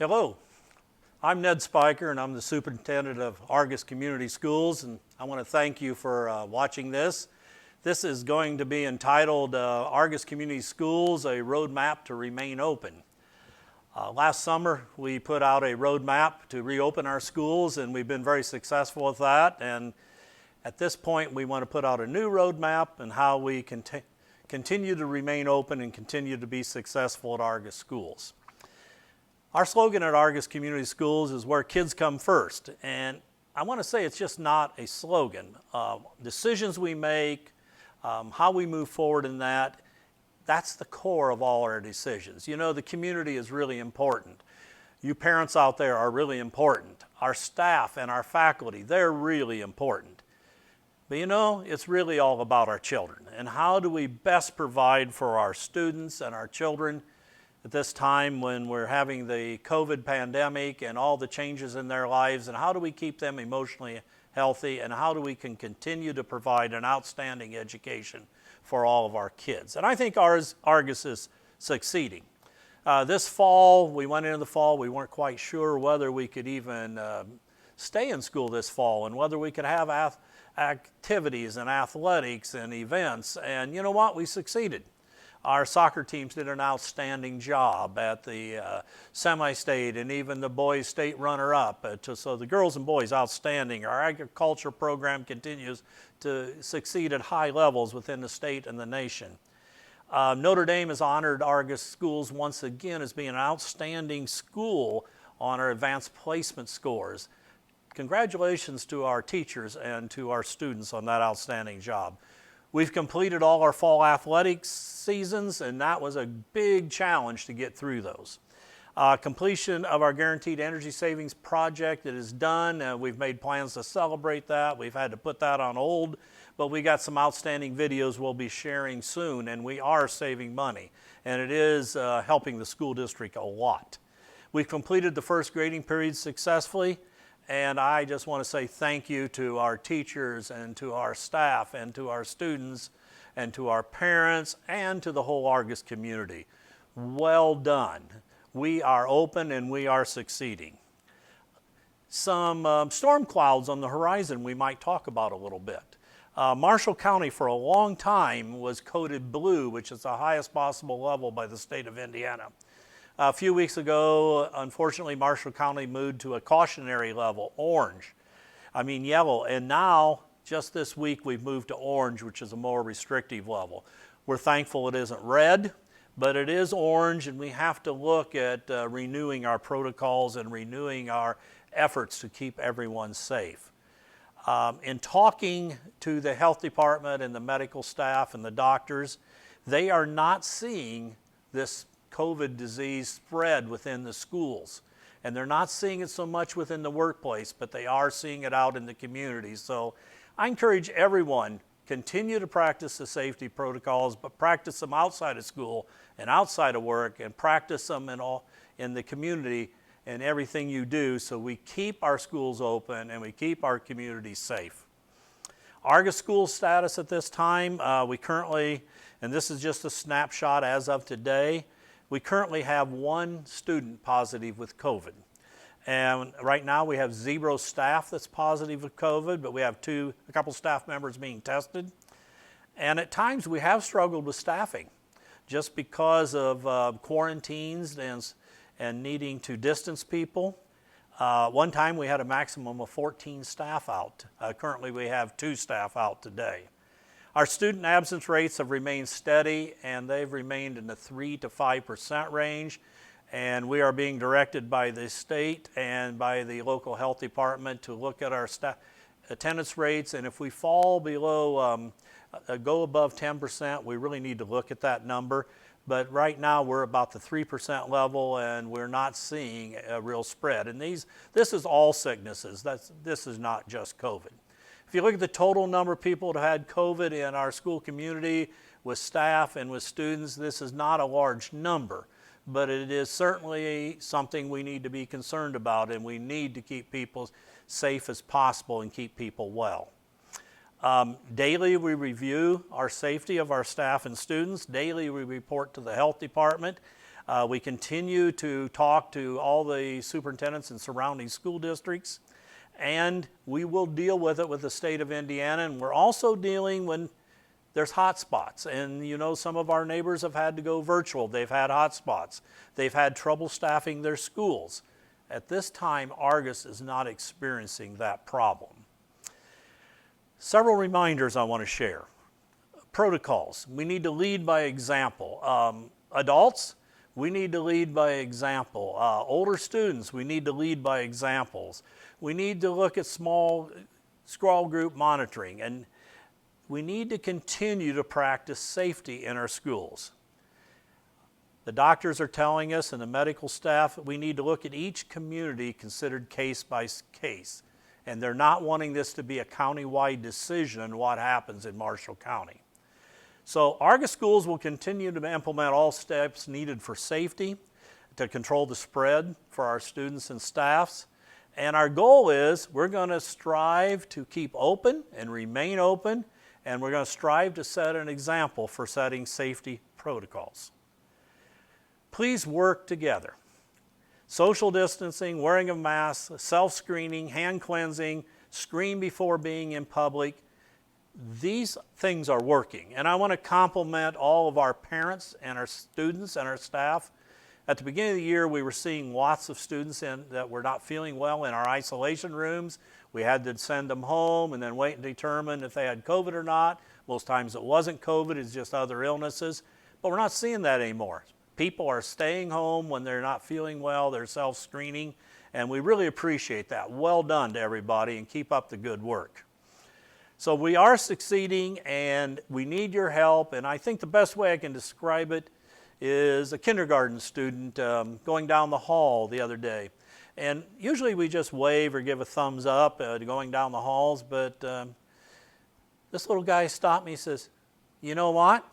Hello, I'm Ned Spiker and I'm the superintendent of Argos Community Schools, and I want to thank you for watching this. This is going to be entitled Argos Community Schools, a Roadmap to Remain Open. Last summer we put out a roadmap to reopen our schools, and we've been very successful with that, and at this point we want to put out a new roadmap and how we continue to remain open and continue to be successful at Argos schools. Our slogan at Argos Community Schools is where kids come first, and I want to say it's just not a slogan. Decisions we make, how we move forward in that's the core of all our decisions. You know, the community is really important. You parents out there are really important. Our staff and our faculty, they're really important. But you know, it's really all about our children, and how do we best provide for our students and our children at this time when we're having the COVID pandemic and all the changes in their lives, and how do we keep them emotionally healthy, and how do we can continue to provide an outstanding education for all of our kids. And I think Argos is succeeding. This fall, we went into the fall, we weren't quite sure whether we could even stay in school this fall and whether we could have activities and athletics and events, and you know what, we succeeded. Our soccer teams did an outstanding job at the semi-state and even the boys state runner-up. So the girls and boys outstanding. Our agriculture program continues to succeed at high levels within the state and the nation. Notre Dame has honored Argos schools once again as being an outstanding school on our advanced placement scores. Congratulations to our teachers and to our students on that outstanding job. We've completed all our fall athletics seasons, and that was a big challenge to get through those. Completion of our Guaranteed Energy Savings Project, it is done. We've made plans to celebrate that. We've had to put that on hold, but we got some outstanding videos we'll be sharing soon, and we are saving money, and it is helping the school district a lot. We've completed the first grading period successfully, and I just want to say thank you to our teachers and to our staff and to our students and to our parents and to the whole Argos community. Well done. We are open and we are succeeding. Some storm clouds on the horizon we might talk about a little bit. Marshall County for a long time was coded blue, which is the highest possible level by the state of Indiana. A few weeks ago, unfortunately, Marshall County moved to a cautionary level, yellow, and now, just this week, we've moved to orange, which is a more restrictive level. We're thankful it isn't red, but it is orange, and we have to look at renewing our protocols and renewing our efforts to keep everyone safe. In talking to the health department and the medical staff and the doctors, they are not seeing this COVID disease spread within the schools. And they're not seeing it so much within the workplace, but they are seeing it out in the community. So I encourage everyone, continue to practice the safety protocols, but practice them outside of school and outside of work, and practice them in the community and everything you do, so we keep our schools open and we keep our community safe. Argos school status at this time, we currently, and this is just a snapshot as of today, we currently have one student positive with COVID. And right now we have 0 staff that's positive with COVID, but we have a couple staff members being tested. And at times we have struggled with staffing just because of quarantines and needing to distance people. One time we had a maximum of 14 staff out. Currently we have 2 staff out today. Our student absence rates have remained steady, and they've remained in the 3 to 5% range, and we are being directed by the state and by the local health department to look at our attendance rates, and if we fall below, go above 10%, we really need to look at that number. But right now we're about the 3% level, and we're not seeing a real spread. And this is all sicknesses. This is not just COVID. If you look at the total number of people that had COVID in our school community with staff and with students, this is not a large number, but it is certainly something we need to be concerned about, and we need to keep people safe as possible and keep people well. Daily we review our safety of our staff and students. Daily we report to the health department. We continue to talk to all the superintendents in surrounding school districts, and we will deal with it with the state of Indiana. And we're also dealing when there's hot spots. And you know, some of our neighbors have had to go virtual. They've had hot spots. They've had trouble staffing their schools. At this time, Argos is not experiencing that problem. Several reminders I want to share. Protocols. We need to lead by example. Adults, we need to lead by example. Older students, we need to lead by examples. We need to look at small group monitoring, and we need to continue to practice safety in our schools. The doctors are telling us, and the medical staff, we need to look at each community considered case by case. And they're not wanting this to be a county-wide decision on what happens in Marshall County. So Argos schools will continue to implement all steps needed for safety, to control the spread for our students and staffs. And our goal is we're going to strive to keep open and remain open, and we're going to strive to set an example for setting safety protocols. Please work together. Social distancing, wearing of masks, self-screening, hand cleansing, screen before being in public. These things are working. And I want to compliment all of our parents and our students and our staff. At the beginning of the year, we were seeing lots of students that were not feeling well in our isolation rooms. We had to send them home and then wait and determine if they had COVID or not. Most times it wasn't COVID, it's just other illnesses. But we're not seeing that anymore. People are staying home when they're not feeling well, they're self-screening, and we really appreciate that. Well done to everybody, and keep up the good work. So we are succeeding, and we need your help, and I think the best way I can describe it is a kindergarten student going down the hall the other day. And usually we just wave or give a thumbs up going down the halls, but this little guy stopped me and says, "You know what?"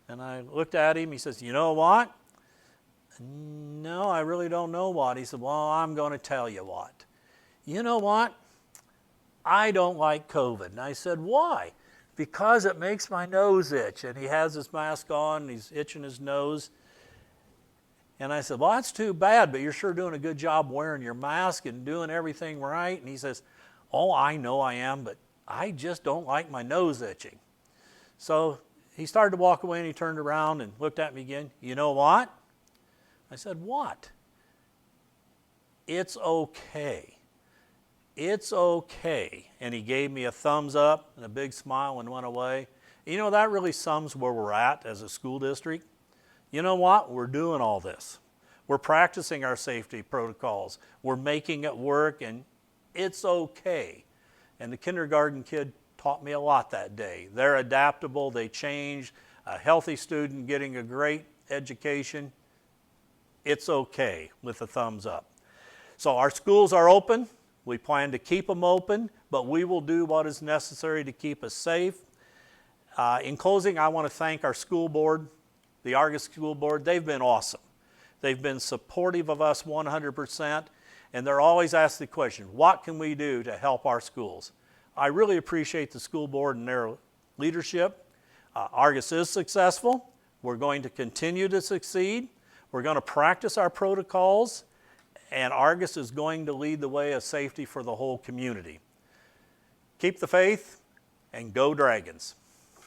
And I looked at him, he says, "You know what?" "No, I really don't know what." He said, "Well, I'm going to tell you what. You know what? I don't like COVID." And I said, "Why?" "Because it makes my nose itch." And he has his mask on, and he's itching his nose. And I said, "Well, that's too bad, but you're sure doing a good job wearing your mask and doing everything right." And he says, "Oh, I know I am, but I just don't like my nose itching." So he started to walk away, and he turned around and looked at me again. "You know what?" I said, "What?" "It's okay. It's okay." And he gave me a thumbs up and a big smile and went away. You know, that really sums where we're at as a school district. You know what? We're doing all this. We're practicing our safety protocols. We're making it work, and it's okay. And the kindergarten kid taught me a lot that day. They're adaptable, they change. A healthy student getting a great education, it's okay with a thumbs up. So our schools are open. We plan to keep them open, but we will do what is necessary to keep us safe. In closing, I want to thank our school board, the Argos School Board. They've been awesome. They've been supportive of us 100%, and they're always asking the question, what can we do to help our schools? I really appreciate the school board and their leadership. Argos is successful. We're going to continue to succeed. We're going to practice our protocols, and Argos is going to lead the way of safety for the whole community. Keep the faith, and go Dragons.